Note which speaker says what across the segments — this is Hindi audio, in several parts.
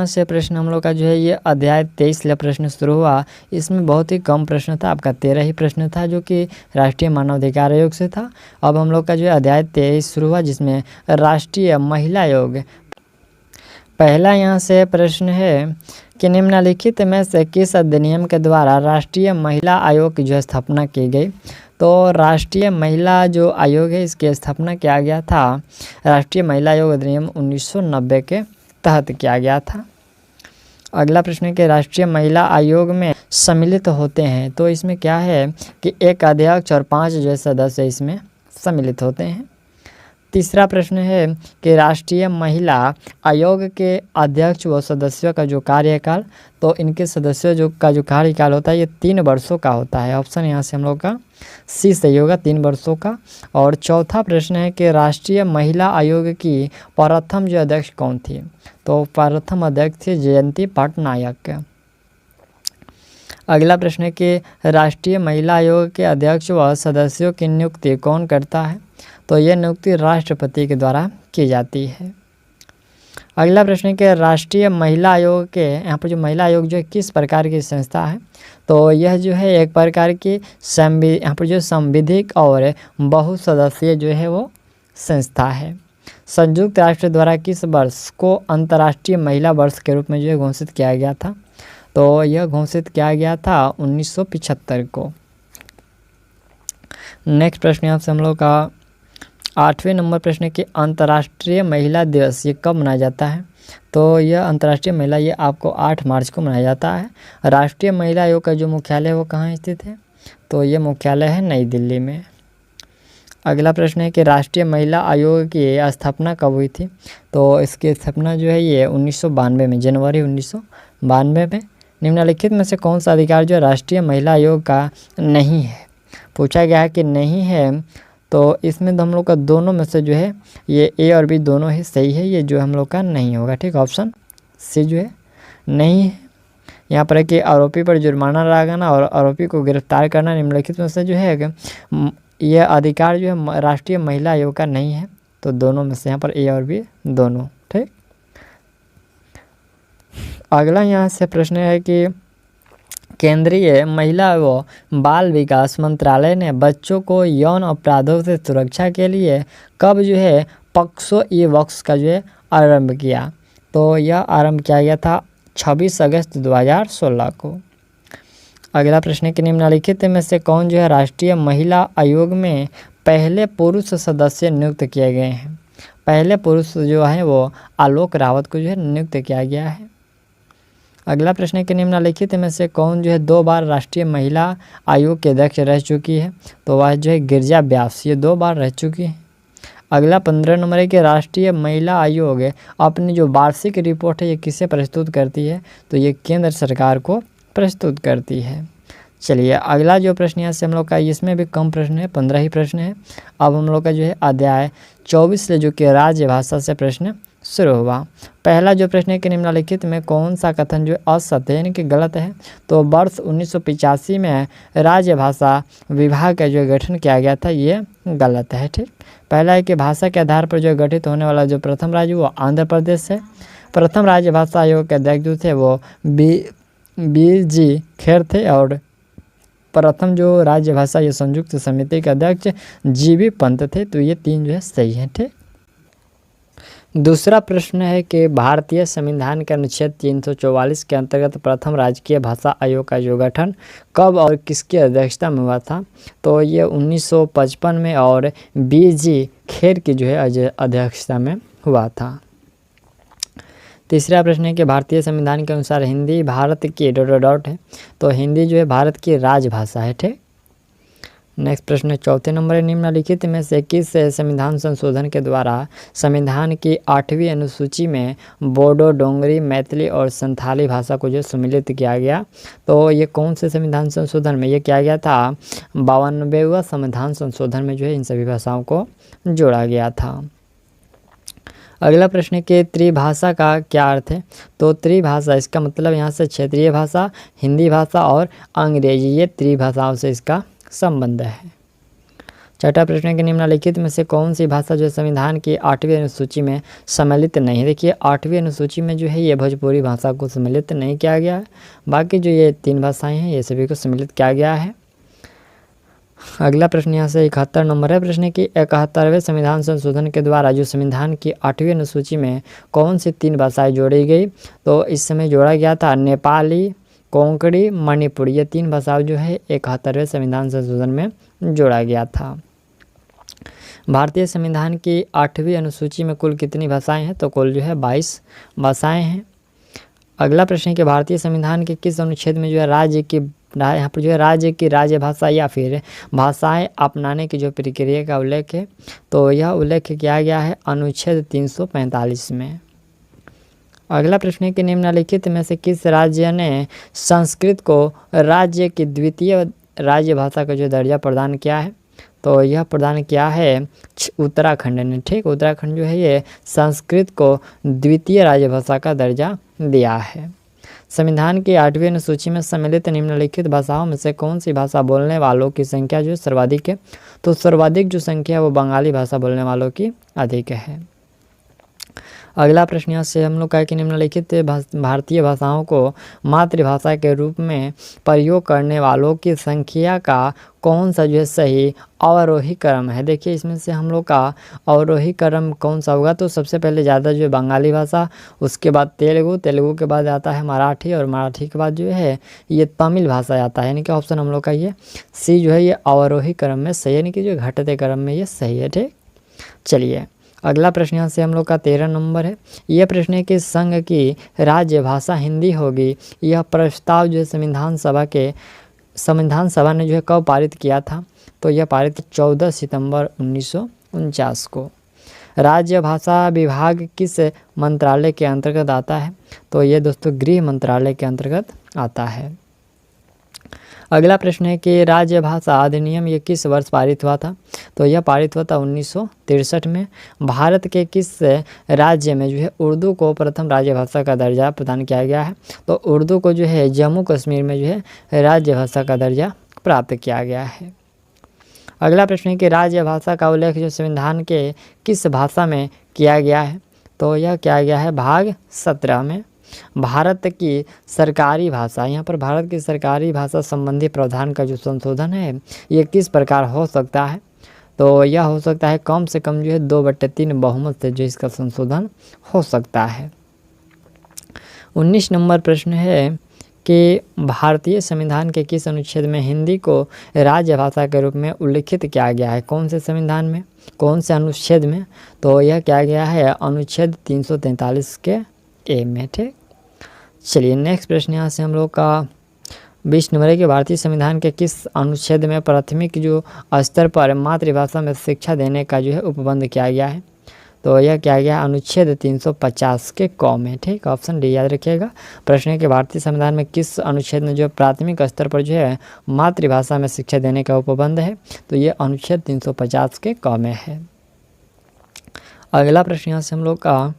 Speaker 1: से प्रश्न हम लोग का जो है ये अध्याय 23 से प्रश्न शुरू हुआ। इसमें बहुत ही कम प्रश्न था, आपका 13 ही प्रश्न था जो कि राष्ट्रीय मानवाधिकार आयोग से था। अब हम लोग का जो है अध्याय 23 शुरू हुआ जिसमें राष्ट्रीय महिला आयोग। पहला यहाँ से प्रश्न है कि निम्नलिखित में से किस अधिनियम के द्वारा राष्ट्रीय महिला आयोग की जो स्थापना की गई। तो राष्ट्रीय महिला जो आयोग है इसकी स्थापना किया गया था राष्ट्रीय महिला आयोग अधिनियम 1990 के तहत किया गया था। अगला प्रश्न है कि राष्ट्रीय महिला आयोग में सम्मिलित होते हैं, तो इसमें क्या है कि एक अध्यक्ष और 5 जो सदस्य इसमें सम्मिलित होते हैं। तीसरा प्रश्न है कि राष्ट्रीय महिला आयोग के अध्यक्ष व सदस्यों का जो कार्यकाल, तो इनके सदस्यों का जो कार्यकाल होता है ये 3 वर्षों का होता है। ऑप्शन यहाँ से हम लोग का सी सही होगा, 3 वर्षों का। और चौथा प्रश्न है कि राष्ट्रीय महिला आयोग की प्रथम जो अध्यक्ष कौन थी, तो प्रथम अध्यक्ष थी जयंती पटनायक। अगला प्रश्न है कि राष्ट्रीय महिला आयोग के अध्यक्ष व सदस्यों की नियुक्ति कौन करता है, तो यह नियुक्ति राष्ट्रपति के द्वारा की जाती है। अगला प्रश्न है कि राष्ट्रीय महिला आयोग के यहाँ पर जो महिला आयोग जो है किस प्रकार की संस्था है, तो यह जो है एक प्रकार की यहाँ पर जो संविधिक और बहुसदस्यीय जो है वो संस्था है। संयुक्त राष्ट्र द्वारा किस वर्ष को अंतर्राष्ट्रीय महिला वर्ष के रूप में जो है घोषित किया गया था, तो यह घोषित किया गया था 1975 को। नेक्स्ट प्रश्न यहाँ से हम लोग का 8वें नंबर प्रश्न है कि अंतर्राष्ट्रीय महिला दिवस ये कब मनाया जाता है, तो यह अंतर्राष्ट्रीय महिला ये आपको 8 मार्च को मनाया जाता है। राष्ट्रीय महिला आयोग का जो मुख्यालय है वो कहाँ स्थित है, तो ये मुख्यालय है नई दिल्ली में। अगला प्रश्न है कि राष्ट्रीय महिला आयोग की स्थापना कब हुई थी, तो इसकी स्थापना जो है ये 1992 में, जनवरी 1992 में। निम्नलिखित में से कौन सा अधिकार जो राष्ट्रीय महिला आयोग का नहीं है, पूछा गया है कि नहीं है, तो इसमें तो हम लोग का दोनों में से जो है ये ए और बी दोनों ही सही है, ये जो हम लोग का नहीं होगा। ठीक, ऑप्शन सी जो है नहीं है। यहाँ पर है कि आरोपी पर जुर्माना लगाना और आरोपी को गिरफ्तार करना निम्नलिखित में से जो है यह अधिकार जो है राष्ट्रीय महिला आयोग का नहीं है, तो दोनों में से यहाँ पर ए और बी दोनों। ठीक, अगला यहाँ से प्रश्न है कि केंद्रीय महिला व बाल विकास मंत्रालय ने बच्चों को यौन अपराधों से सुरक्षा के लिए कब जो है पॉक्सो ई वॉक्स का जो है आरंभ किया, तो यह आरंभ किया गया था 26 अगस्त 2016 को। अगला प्रश्न है कि निम्नलिखित में से कौन जो है राष्ट्रीय महिला आयोग में पहले पुरुष सदस्य नियुक्त किए गए हैं। पहले पुरुष जो है वो आलोक रावत को जो है नियुक्त किया गया है। अगला प्रश्न है कि निम्नलिखित में से कौन जो है 2 बार राष्ट्रीय महिला आयोग के अध्यक्ष रह चुकी है, तो वह जो है गिरिजा व्यास, ये 2 बार रह चुकी है। अगला 15 नंबर है कि राष्ट्रीय महिला आयोग अपनी जो वार्षिक रिपोर्ट है ये किसे प्रस्तुत करती है, तो ये केंद्र सरकार को प्रस्तुत करती है। चलिए अगला जो प्रश्न यहाँ से हम लोग का, इसमें भी कम प्रश्न है, 15 ही प्रश्न है। अब हम लोग का जो है अध्याय 24 से जो कि राज्य भाषा से प्रश्न शुरू हुआ। पहला जो प्रश्न है कि निम्नलिखित में कौन सा कथन जो असत्य यानी कि गलत है, तो वर्ष 1985 में राज्य भाषा विभाग का जो गठन किया गया था ये गलत है। ठीक, पहला है कि भाषा के आधार पर जो गठित होने वाला जो प्रथम राज्य वो आंध्र प्रदेश है। प्रथम राज्य भाषा आयोग के अध्यक्ष जो थे वो बी जी खेर थे और प्रथम जो राज्य भाषा ये संयुक्त समिति के अध्यक्ष जीबी पंत थे, तो ये 3 जो है सही है। ठीक, दूसरा प्रश्न है कि भारतीय संविधान के अनुच्छेद 344 के अंतर्गत प्रथम राजकीय भाषा आयोग का जो गठन कब और किसकी अध्यक्षता में हुआ था, तो ये 1955 में और बी.जी. खेर की जो है अध्यक्षता में हुआ था। तीसरा प्रश्न है कि भारतीय संविधान के अनुसार हिंदी भारत की ... है, तो हिंदी जो है भारत की राजभाषा है। ठीक, नेक्स्ट प्रश्न है चौथे नंबर है निम्नलिखित में से किस संविधान संशोधन के द्वारा संविधान की 8वीं अनुसूची में बोडो, डोंगरी, मैथिली और संथाली भाषा को जो सम्मिलित किया गया, तो ये कौन से संविधान संशोधन में ये किया गया था, 92वां संविधान संशोधन में जो है इन सभी भाषाओं को जोड़ा गया था। अगला प्रश्न है कि त्रिभाषा का क्या अर्थ है, तो त्रिभाषा इसका मतलब यहाँ से क्षेत्रीय भाषा, हिंदी भाषा और अंग्रेजी, ये त्रिभाषाओं से इसका संबंध है। छठा प्रश्न है कि निम्नलिखित में से कौन सी भाषा जो संविधान की 8वीं अनुसूची में सम्मिलित नहीं है। देखिए 8वीं अनुसूची में जो है ये भोजपुरी भाषा को सम्मिलित नहीं किया गया है, बाकी जो ये 3 भाषाएं हैं ये सभी को सम्मिलित किया गया है। अगला प्रश्न यहाँ से 71 नंबर है प्रश्न की 71वें संविधान संशोधन के द्वारा जो संविधान की 8वीं अनुसूची में कौन सी 3 भाषाएं जोड़ी गई। तो इस समय जोड़ा गया था नेपाली, कोंकणी, मणिपुरी, ये 3 भाषाएं जो है 71वें संविधान संशोधन में जोड़ा गया था। भारतीय संविधान की 8वीं अनुसूची में कुल कितनी भाषाएं हैं। तो कुल जो है 22 भाषाएं हैं। अगला प्रश्न है कि भारतीय संविधान के किस अनुच्छेद में जो है राज्य की यहाँ पर जो है राज्य की राज्य भाषा या फिर भाषाएं अपनाने की जो प्रक्रिया का उल्लेख है। तो यह उल्लेख किया गया है अनुच्छेद 345 में। अगला प्रश्न है कि निम्नलिखित में से किस राज्य ने संस्कृत को राज्य की द्वितीय राज्य भाषा का जो दर्जा प्रदान किया है। तो यह प्रदान किया है उत्तराखंड ने। ठीक, उत्तराखंड जो है ये संस्कृत को द्वितीय राज्यभाषा का दर्जा दिया है। संविधान की 8वीं अनुसूची में सम्मिलित निम्नलिखित भाषाओं में से कौन सी भाषा बोलने वालों की संख्या जो सर्वाधिक है। तो सर्वाधिक जो संख्या है वो बंगाली भाषा बोलने वालों की अधिक है। अगला प्रश्न यहाँ से हम लोग का है कि निम्नलिखित भारतीय भाषाओं को मातृभाषा के रूप में प्रयोग करने वालों की संख्या का कौन सा जो है सही अवरोही क्रम है। देखिए इसमें से हम लोग का अवरोही क्रम कौन सा होगा। तो सबसे पहले ज़्यादा जो है बंगाली भाषा, उसके बाद तेलुगु, तेलुगु के बाद आता है मराठी और मराठी के बाद जो है ये तमिल भाषा आता है। यानी कि ऑप्शन हम लोग का ये सी जो है ये अवरोही क्रम में सही है, यानी कि जो घटते क्रम में ये सही है। ठीक, चलिए अगला प्रश्न यहाँ से हम लोग का 13 नंबर है। यह प्रश्न है कि संघ की राज्य भाषा हिंदी होगी। यह प्रस्ताव जो है संविधान सभा ने जो है कब पारित किया था। तो यह पारित 14 सितंबर 1949 को। राज्य भाषा विभाग किस मंत्रालय के अंतर्गत आता है। तो ये दोस्तों गृह मंत्रालय के अंतर्गत आता है। अगला प्रश्न है कि राज्य भाषा अधिनियम ये किस वर्ष पारित हुआ था। तो यह पारित हुआ था 1963 में। भारत के किस राज्य में जो है उर्दू को प्रथम राज्य भाषा का दर्जा प्रदान किया गया है। तो उर्दू को जो है जम्मू कश्मीर में जो है राज्य भाषा का दर्जा प्राप्त किया गया है। अगला प्रश्न है कि राज्य भाषा का उल्लेख जो संविधान के किस भाषा में किया गया है। तो यह किया गया है भाग 17 में। भारत की सरकारी भाषा, यहाँ पर भारत की सरकारी भाषा संबंधी प्रावधान का जो संशोधन है ये किस प्रकार हो सकता है। तो यह हो सकता है कम से कम जो है 2/3 बहुमत से जो इसका संशोधन हो सकता है। 19 नंबर प्रश्न है कि भारतीय संविधान के किस अनुच्छेद में हिंदी को राज्य भाषा के रूप में उल्लिखित किया गया है। कौन से संविधान में, कौन से अनुच्छेद में। तो यह किया गया है अनुच्छेद 343 के ए में। ठीक, चलिए नेक्स्ट प्रश्न यहाँ से हम लोग का 20 नंबर है कि भारतीय संविधान के किस अनुच्छेद में प्राथमिक जो स्तर पर मातृभाषा में शिक्षा देने का जो है उपबंध किया गया है। तो यह किया गया अनुच्छेद 350 के क में। ठीक, ऑप्शन डी याद रखिएगा। प्रश्न है कि भारतीय संविधान में किस अनुच्छेद में जो प्राथमिक स्तर पर जो है मातृभाषा में शिक्षा देने का उपबंध है। तो ये अनुच्छेद 350 के क में है। अगला प्रश्न यहाँ से हम लोग का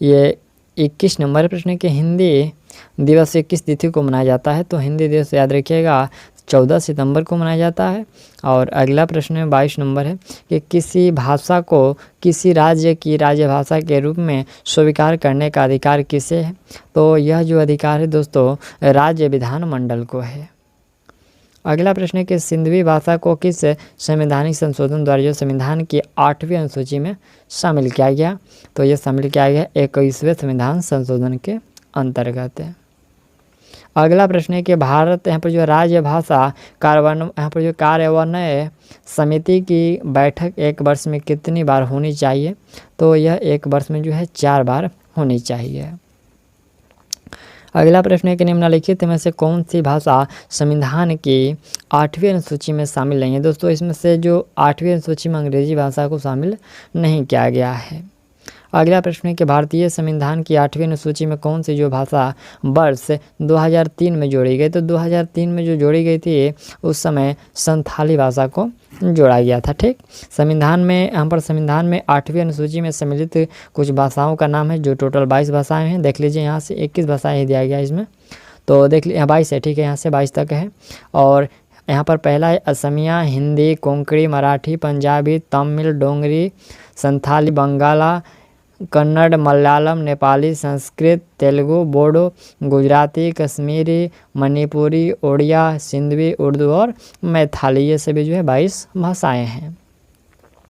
Speaker 1: ये 21 नंबर प्रश्न के हिंदी दिवस किस तिथि को मनाया जाता है। तो हिंदी दिवस याद रखिएगा 14 सितंबर को मनाया जाता है। और अगला प्रश्न 22 नंबर है कि किसी भाषा को किसी राज्य की राज्य भाषा के रूप में स्वीकार करने का अधिकार किसे है। तो यह जो अधिकार है दोस्तों राज्य विधानमंडल को है। अगला प्रश्न है कि सिंधवी भाषा को किस संवैधानिक संशोधन द्वारा जो संविधान की 8वीं अनुसूची में शामिल किया गया। तो यह शामिल किया गया 21वें संविधान संशोधन के अंतर्गत है। अगला प्रश्न है कि भारत यहाँ पर जो राज्य भाषा कार्यान्वयन समिति की बैठक एक वर्ष में कितनी बार होनी चाहिए। तो यह एक वर्ष में जो है 4 बार होनी चाहिए। अगला प्रश्न है कि निम्नलिखित में से कौन सी भाषा संविधान की 8वीं अनुसूची में शामिल नहीं है। दोस्तों इसमें से जो 8वीं अनुसूची में अंग्रेजी भाषा को शामिल नहीं किया गया है। अगला प्रश्न है कि भारतीय संविधान की 8वीं अनुसूची में कौन सी जो भाषा वर्ष 2003 में जोड़ी गई। तो 2003 में जो जोड़ी गई थी उस समय संथाली भाषा को जोड़ा गया था। ठीक, संविधान में यहाँ पर संविधान में 8वीं अनुसूची में सम्मिलित कुछ भाषाओं का नाम है जो टोटल 22 भाषाएं हैं। देख लीजिए यहाँ से 21 भाषाएं ही दिया गया इसमें। तो देख लीजिए 22 है। ठीक है, यहाँ से 22 तक है। और यहाँ पर पहला है असमिया, हिंदी, कोंकणी, मराठी, पंजाबी, तमिल, डोगरी, संथाली, बंगाला, कन्नड़, मलयालम, नेपाली, संस्कृत, तेलुगु, बोडो, गुजराती, कश्मीरी, मणिपुरी, ओडिया, सिंधवी, उर्दू और मैथिली। ये सभी जो है 22 भाषाएं हैं।